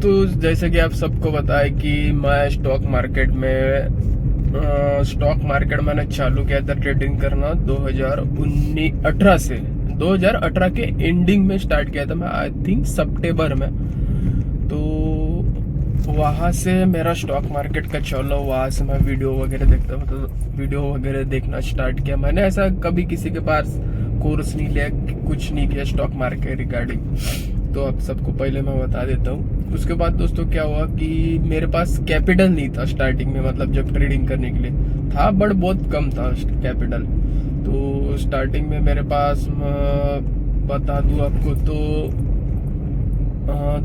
दोस्तों, जैसे कि आप सबको पता है कि मैं स्टॉक मार्केट मैंने चालू किया था ट्रेडिंग करना 2018 से। 2018 के एंडिंग में स्टार्ट किया था मैं, आई थिंक सितंबर में। तो वहाँ से मेरा स्टॉक मार्केट का चलो, वहाँ से मैं वीडियो वगैरह देखता, मतलब वीडियो वगैरह देखना स्टार्ट किया। मैंने ऐसा कभी किसी के पास कोर्स नहीं लिया, कुछ नहीं किया स्टॉक मार्केट रिगार्डिंग। तो आप सबको पहले मैं बता देता हूँ। उसके बाद दोस्तों क्या हुआ कि मेरे पास कैपिटल नहीं था स्टार्टिंग में, मतलब जब ट्रेडिंग करने के लिए था, बट बहुत कम था कैपिटल। तो स्टार्टिंग में मेरे पास बता दूँ आपको तो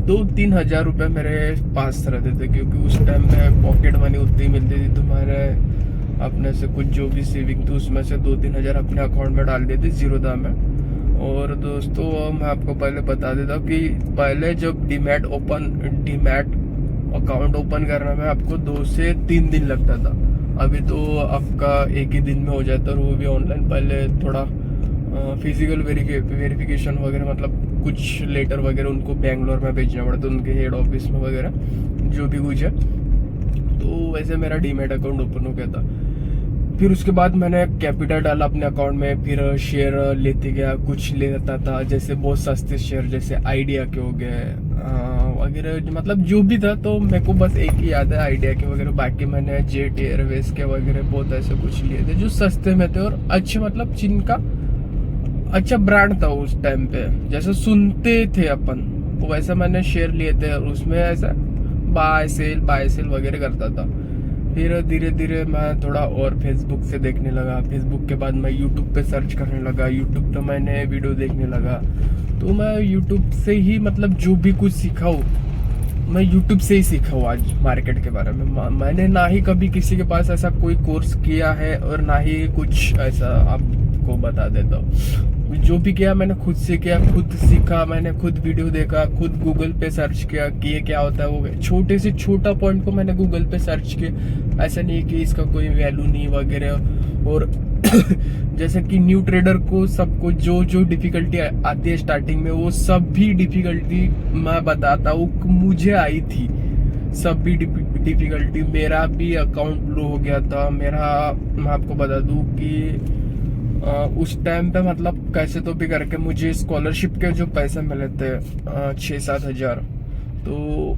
2-3 हजार रुपये मेरे पास रहते थे, क्योंकि उस टाइम में पॉकेट मनी उतनी मिलती थी। तो मैंने अपने से कुछ जो भी सेविंग थी उसमें से 2-3 हजार अपने अकाउंट में डाल दिए थे जीरोधा में। और दोस्तों मैं आपको पहले बता देता हूँ कि पहले जब डीमैट अकाउंट ओपन करने में आपको 2 से 3 दिन लगता था। अभी तो आपका एक ही दिन में हो जाता है, और वो भी ऑनलाइन। पहले थोड़ा फिजिकल वेरिफिकेशन वगैरह, मतलब कुछ लेटर वगैरह उनको बेंगलोर में भेजना पड़ता, उनके हेड ऑफिस में वगैरह जो भी कुछ है। तो वैसे मेरा डीमैट अकाउंट ओपन हो गया था। फिर उसके बाद मैंने कैपिटल डाला अपने अकाउंट में, फिर शेयर लेते गया, कुछ लेता था, जैसे बहुत सस्ते शेयर जैसे आइडिया के हो गए वगैरह, मतलब जो भी था। तो मेरे को बस एक ही याद है आइडिया के वगैरह। बाकी मैंने जेट एयरवेज के वगैरह बहुत ऐसे कुछ लिए थे जो सस्ते में थे और अच्छे, मतलब जिनका अच्छा ब्रांड था उस टाइम पे, जैसे सुनते थे अपन वैसा मैंने शेयर लिए थे। और उसमें ऐसा बाय सेल वगैरह करता था। फिर धीरे धीरे मैं थोड़ा और फेसबुक से देखने लगा। फेसबुक के बाद मैं यूट्यूब पे सर्च करने लगा। यूट्यूब पे मैंने वीडियो देखने लगा। तो मैं यूट्यूब से ही, मतलब जो भी कुछ सीखा हूँ मैं यूट्यूब से ही सीखा हूँ आज मार्केट के बारे में। मैंने ना ही कभी किसी के पास ऐसा कोई कोर्स किया है, और ना ही कुछ ऐसा आपको बता देता हूँ। जो भी किया मैंने खुद से किया, खुद सीखा, मैंने खुद वीडियो देखा, खुद गूगल पे सर्च किया कि ये क्या होता है। वो छोटे से छोटा पॉइंट को मैंने गूगल पे सर्च किया। ऐसा नहीं कि इसका कोई वैल्यू नहीं वगैरह। और जैसे कि न्यू ट्रेडर को सबको जो डिफिकल्टी आती है स्टार्टिंग में, वो सब भी डिफिकल्टी मैं बताता हूँ मुझे आई थी। सब भी डिफिकल्टी, मेरा भी अकाउंट ब्लो हो गया था मेरा। मैं आपको बता दूं कि उस टाइम पे मतलब कैसे तो भी करके मुझे स्कॉलरशिप के जो पैसे मिले थे 6-7 हजार, तो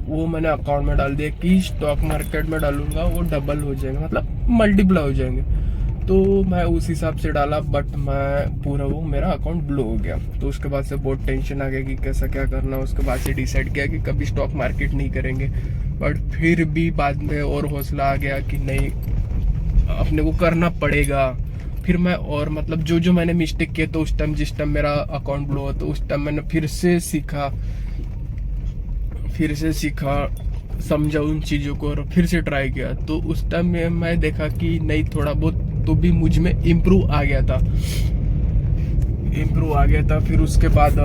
वो मैंने अकाउंट में डाल दिया कि स्टॉक मार्केट में डालूंगा वो डबल हो जाएंगे, मतलब मल्टीप्लाई हो जाएंगे। तो मैं उस हिसाब से डाला, बट मैं पूरा वो मेरा अकाउंट ब्लो हो गया। तो उसके बाद से बहुत टेंशन आ गया कि कैसा क्या करना। उसके बाद से डिसाइड किया कि कभी स्टॉक मार्केट नहीं करेंगे। बट फिर भी बाद में और हौसला आ गया कि नहीं, अपने को करना पड़ेगा। फिर मैं और मतलब जो मैंने मिस्टेक किए, तो उस टाइम जिस टाइम मेरा अकाउंट ब्लो हो, तो उस टाइम मैंने फिर से सीखा, समझा उन चीज़ों को, और फिर से ट्राई किया। तो उस टाइम में मैं देखा कि नहीं, थोड़ा बहुत तो भी मुझ में इम्प्रूव आ गया था। फिर उसके बाद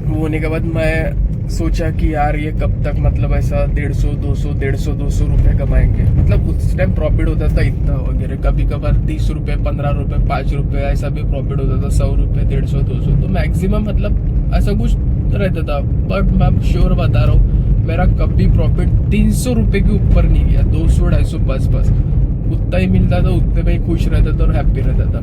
वो होने के बाद मैं सोचा कि यार ये कब तक, मतलब ऐसा 150-200 रुपए कमाएंगे। मतलब उस टाइम प्रॉफिट होता था इतना वगैरह, कभी कभार 30 रुपए, 15 रुपए, 5 रुपए ऐसा भी प्रॉफिट होता था। 100 रुपए, 150-200, तो मैक्सिमम मतलब ऐसा कुछ रहता था। बट मैं श्योर बता रहा हूँ, मेरा कभी प्रॉफिट 300 रुपए के ऊपर नहीं गया। 200-250 बस उतना ही मिलता था, उतने में ही खुश रहता था और हैप्पी रहता था।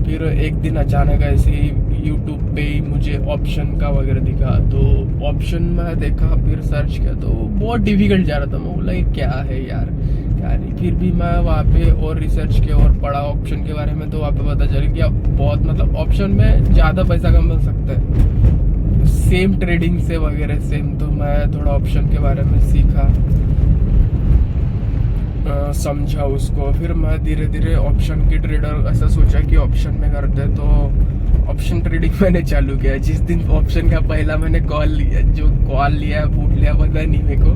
फिर एक दिन अचानक ऐसे ही यूट्यूब पे ही मुझे ऑप्शन का वगैरह दिखा, तो ऑप्शन में देखा, फिर सर्च किया, तो बहुत डिफिकल्ट जा रहा था। मैं बोला ये क्या है यार, क्या नहीं। फिर भी मैं वहाँ पे और रिसर्च किया और पढ़ा ऑप्शन के बारे में। तो वहाँ पे पता चला कि बहुत, मतलब ऑप्शन में ज़्यादा पैसा कमा सकता है सेम ट्रेडिंग से वगैरह सेम। तो मैं थोड़ा ऑप्शन के बारे में सीखा, समझा उसको। फिर मैं धीरे धीरे ऑप्शन की ट्रेडर ऐसा सोचा कि ऑप्शन में करते, तो ऑप्शन ट्रेडिंग मैंने चालू किया। जिस दिन ऑप्शन का पहला मैंने कॉल लिया फूट लिया पता नहीं मेरे को,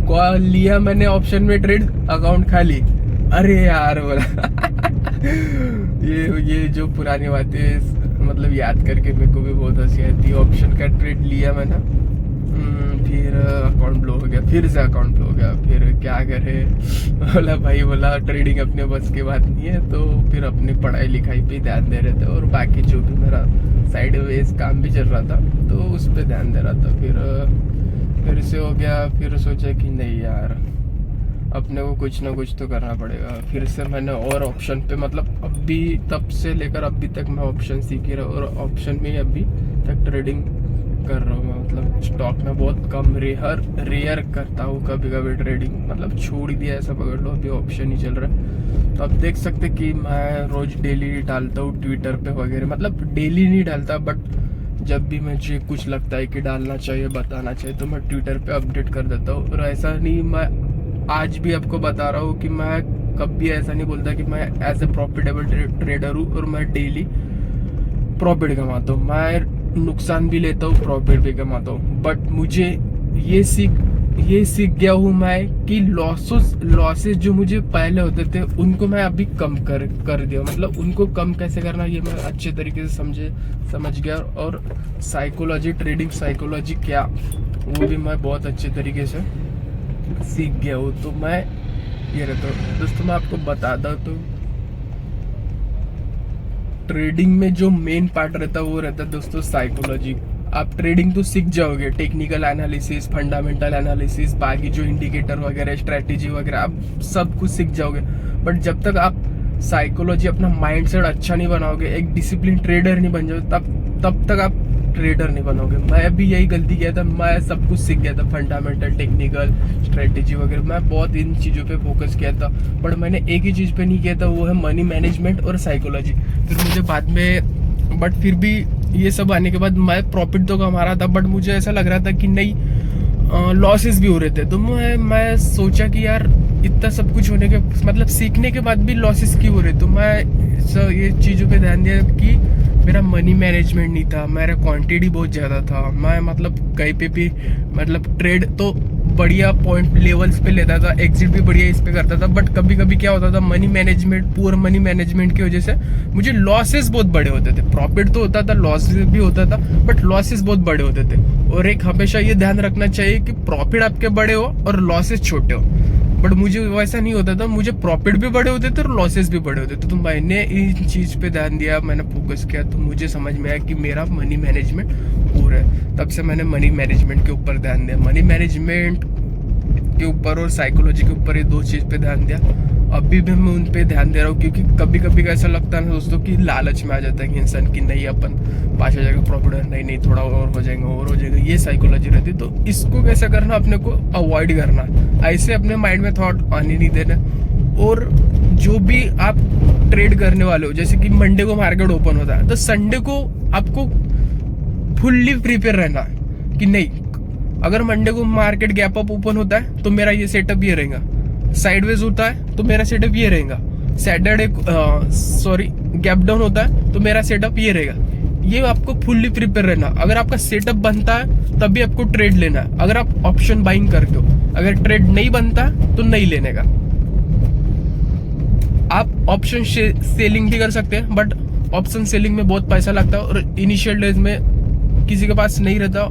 कॉल लिया मैंने ऑप्शन में, ट्रेड अकाउंट खाली। अरे यार बोला ये जो पुरानी बातें मतलब याद करके मेरे को भी बहुत हंसी आती। ऑप्शन का ट्रेड लिया मैंने, फिर अकाउंट ब्लो हो गया, फिर से अकाउंट ब्लो हो गया। फिर क्या करे, बोला ट्रेडिंग अपने बस की बात नहीं है। तो फिर अपनी पढ़ाई लिखाई पे ध्यान दे रहे थे, और बाकी जो भी मेरा साइड वेज काम भी चल रहा था, तो उस पर ध्यान दे रहा था। फिर हो गया, फिर सोचा कि नहीं यार अपने को कुछ ना कुछ तो करना पड़ेगा। फिर से मैंने और ऑप्शन पे, मतलब अभी तब से लेकर अभी तक मैं ऑप्शन सीख ही रहा हूँ, और ऑप्शन में ही अभी तक ट्रेडिंग कर रहा हूँ मैं। मतलब स्टॉक में बहुत कम रेयर करता हूँ कभी कभी ट्रेडिंग, मतलब छोड़ ही दिया ऐसा पकड़ लो, अभी ऑप्शन ही चल रहा है। तो आप देख सकते कि मैं रोज डेली डालता हूँ ट्विटर पे वगैरह, मतलब डेली नहीं डालता बट जब भी मुझे कुछ लगता है कि डालना चाहिए, बताना चाहिए, तो मैं ट्विटर पे अपडेट कर देता हूँ। और ऐसा नहीं, मैं आज भी आपको बता रहा हूँ कि मैं कभी ऐसा नहीं बोलता कि मैं एज ए प्रॉफिटेबल ट्रेडर हूँ और मैं डेली प्रॉफिट कमाता हूँ। मैं नुकसान भी लेता हूँ, प्रॉफिट भी कमाता हूँ, बट मुझे ये सीख गया हूँ मैं कि लॉसेस जो मुझे पहले होते थे उनको मैं अभी कम कर दिया। मतलब उनको कम कैसे करना ये मैं अच्छे तरीके से समझ गया। और साइकोलॉजी, ट्रेडिंग साइकोलॉजी क्या, वो भी मैं बहुत अच्छे तरीके से सीख गया हूँ। तो मैं ये रहता हूँ दोस्तों, मैं आपको बताता हूँ। तो ट्रेडिंग में जो मेन पार्ट रहता है वो रहता है दोस्तों साइकोलॉजी। आप ट्रेडिंग तो सीख जाओगे, टेक्निकल एनालिसिस, फंडामेंटल एनालिसिस, बाकी जो इंडिकेटर वगैरह, स्ट्रेटेजी वगैरह, आप सब कुछ सीख जाओगे। बट जब तक आप साइकोलॉजी, अपना माइंडसेट अच्छा नहीं बनाओगे, एक डिसिप्लिन ट्रेडर नहीं बन जाओगे, तब तक आप ट्रेडर नहीं बनोगे। मैं भी यही गलती किया था, मैं सब कुछ सीख गया था, फंडामेंटल, टेक्निकल, स्ट्रेटेजी वगैरह, मैं बहुत इन चीज़ों पे फोकस किया था। बट मैंने एक ही चीज़ पे नहीं किया था, वो है मनी मैनेजमेंट और साइकोलॉजी। फिर मुझे बाद में, बट फिर भी ये सब आने के बाद मैं प्रॉफिट तो कमा रहा था, बट मुझे ऐसा लग रहा था कि नहीं, लॉसेस भी हो रहे थे। तो मैं सोचा कि यार इतना सब कुछ होने के, मतलब सीखने के बाद भी लॉसेस क्यों हो रहे। तो मैं ये चीज़ों पे ध्यान दिया कि मेरा मनी मैनेजमेंट नहीं था, मेरा क्वांटिटी बहुत ज़्यादा था। मैं मतलब कहीं पे भी, मतलब ट्रेड तो बढ़िया पॉइंट लेवल्स पे लेता था, एग्जिट भी बढ़िया इस पे करता था, बट कभी कभी क्या होता था, money management, poor money management की वजह से मुझे लॉसेस बहुत बड़े होते थे। प्रॉफिट तो होता था, लॉसेस भी होता था, बट लॉसेस बहुत बड़े होते थे। और एक हमेशा ये ध्यान रखना चाहिए कि प्रॉफिट आपके बड़े हो और लॉसेस छोटे हो। बट मुझे वैसा नहीं होता था, मुझे प्रॉफिट भी बड़े होते थे और लॉसेस भी बड़े होते थे। तो मैंने इन चीज़ पे ध्यान दिया, मैंने फोकस किया, तो मुझे समझ में आया कि मेरा मनी मैनेजमेंट पूरा है। तब से मैंने मनी मैनेजमेंट के ऊपर ध्यान दिया, मनी मैनेजमेंट के ऊपर और साइकोलॉजी के ऊपर, ये दो चीज़ पे ध्यान दिया। अभी भी मैं उन पे ध्यान दे रहा हूँ, क्योंकि कभी कभी ऐसा लगता है ना दोस्तों कि लालच में आ जाता है कि इंसान की नहीं अपन 5,000 जगह प्रॉफिट है, नहीं थोड़ा और हो जाएगा, ये साइकोलॉजी रहती है। तो इसको कैसे करना, अपने को अवॉइड करना, ऐसे अपने माइंड में थॉट आने नहीं देना। और जो भी आप ट्रेड करने वाले हो, जैसे कि मंडे को मार्केट ओपन होता है, तो संडे को आपको फुल्ली प्रिपेयर रहना कि नहीं, अगर मंडे को मार्केट गैप अप ओपन होता है तो मेरा ये सेटअप ये रहेगा, साइडवेज होता है तो मेरा सेटअप ये रहेगा, सैटरडे गैप डाउन होता है तो मेरा सेटअप ये रहेगा। ये आपको फुल्ली प्रिपेयर रहना। अगर आपका सेटअप बनता है तभी आपको ट्रेड लेना है। अगर आप ऑप्शन बाइंग करते हो, अगर ट्रेड नहीं बनता तो नहीं लेने का। आप ऑप्शन सेलिंग भी कर सकते हैं, बट ऑप्शन सेलिंग में बहुत पैसा लगता है, और इनिशियल डेज में किसी के पास नहीं रहता,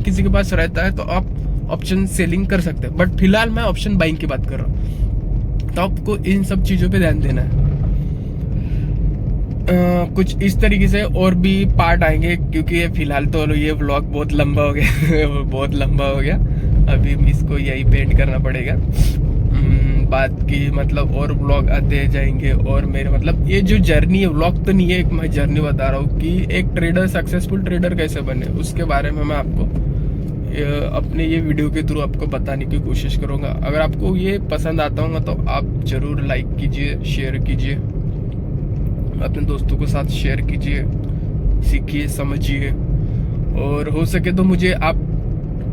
किसी के पास रहता है तो आप ऑप्शन सेलिंग कर सकते हैं। बट फिलहाल मैं ऑप्शन बाइंग की बात कर रहा हूँ, तो आपको इन सब चीज़ों पे ध्यान देना है। कुछ इस तरीके से और भी पार्ट आएंगे, क्योंकि ये फिलहाल तो ये व्लॉग बहुत लंबा हो गया बहुत लंबा हो गया। अभी इसको यही पे एंड करना पड़ेगा। बात की मतलब और व्लॉग आते जाएंगे, और मेरे मतलब ये जो जर्नी है, व्लॉग तो नहीं है, एक मैं जर्नी बता रहा हूँ कि एक ट्रेडर, सक्सेसफुल ट्रेडर कैसे बने, उसके बारे में मैं आपको अपने ये वीडियो के थ्रू आपको बताने की कोशिश करूँगा। अगर आपको ये पसंद आता होगा तो आप ज़रूर लाइक कीजिए, शेयर कीजिए, अपने दोस्तों के साथ शेयर कीजिए, सीखिए, समझिए। और हो सके तो मुझे आप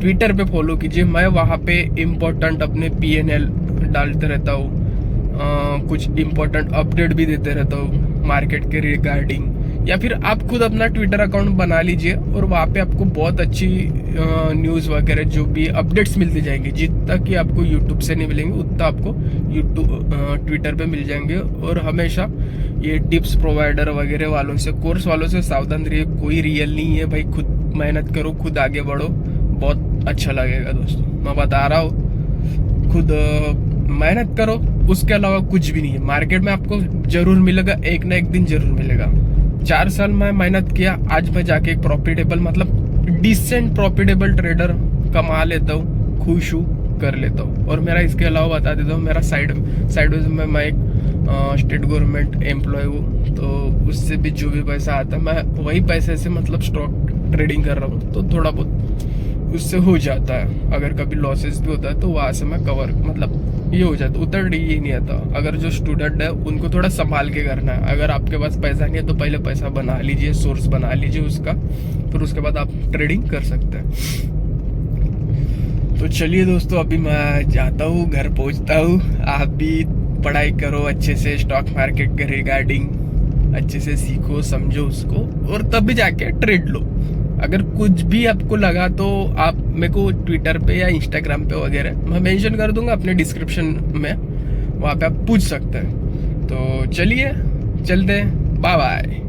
ट्विटर पे फॉलो कीजिए, मैं वहाँ पे इम्पोर्टेंट अपने PNL डालते रहता हूँ, कुछ इम्पोर्टेंट अपडेट भी देते रहता हूँ मार्केट के रिगार्डिंग। या फिर आप खुद अपना ट्विटर अकाउंट बना लीजिए, और वहाँ पे आपको बहुत अच्छी न्यूज़ वगैरह जो भी अपडेट्स मिलते जाएंगे। जितना कि आपको यूट्यूब से नहीं मिलेंगे उतना आपको ट्विटर पे मिल जाएंगे। और हमेशा ये टिप्स प्रोवाइडर वगैरह वालों से, कोर्स वालों से सावधान रहिए, कोई रियल नहीं है भाई। खुद मेहनत करो, खुद आगे बढ़ो, बहुत अच्छा लगेगा दोस्तों, मैं बता रहा हूँ। खुद मेहनत करो, उसके अलावा कुछ भी नहीं है। मार्केट में आपको जरूर मिलेगा, एक ना एक दिन जरूर मिलेगा। 4 साल मैं मेहनत किया, आज मैं जाके एक प्रॉफिटेबल, मतलब डिसेंट प्रॉफिटेबल ट्रेडर कमा लेता हूँ। खुश हूँ कर लेता हूँ। और मेरा इसके अलावा बता देता हूँ, मेरा साइडवेज में मैं एक स्टेट गवर्नमेंट एम्प्लॉय हूँ, तो उससे भी जो भी पैसा आता है मैं वही पैसे से मतलब स्टॉक ट्रेडिंग कर रहा हूँ, तो थोड़ा बहुत उससे हो जाता है। अगर कभी लॉसेस भी होता है तो वहाँ से मैं कवर मतलब ये हो जाता, उतर ये नहीं आता। अगर जो स्टूडेंट है उनको थोड़ा संभाल के करना है। अगर आपके पास पैसा नहीं है तो पहले पैसा बना लीजिए, सोर्स बना लीजिए उसका, फिर उसके बाद आप ट्रेडिंग कर सकते हैं। तो चलिए दोस्तों, अभी मैं जाता हूँ, घर पहुँचता हूँ। आप भी पढ़ाई करो अच्छे से, स्टॉक मार्केट के रिगार्डिंग अच्छे से सीखो समझो उसको, और तभी जाके ट्रेड लो। अगर कुछ भी आपको लगा तो आप मेरे को ट्विटर पे या इंस्टाग्राम पे वगैरह मैं मेंशन कर दूंगा अपने डिस्क्रिप्शन में, वहाँ पे आप पूछ सकते हैं। तो चलिए चलते हैं, बाय बाय।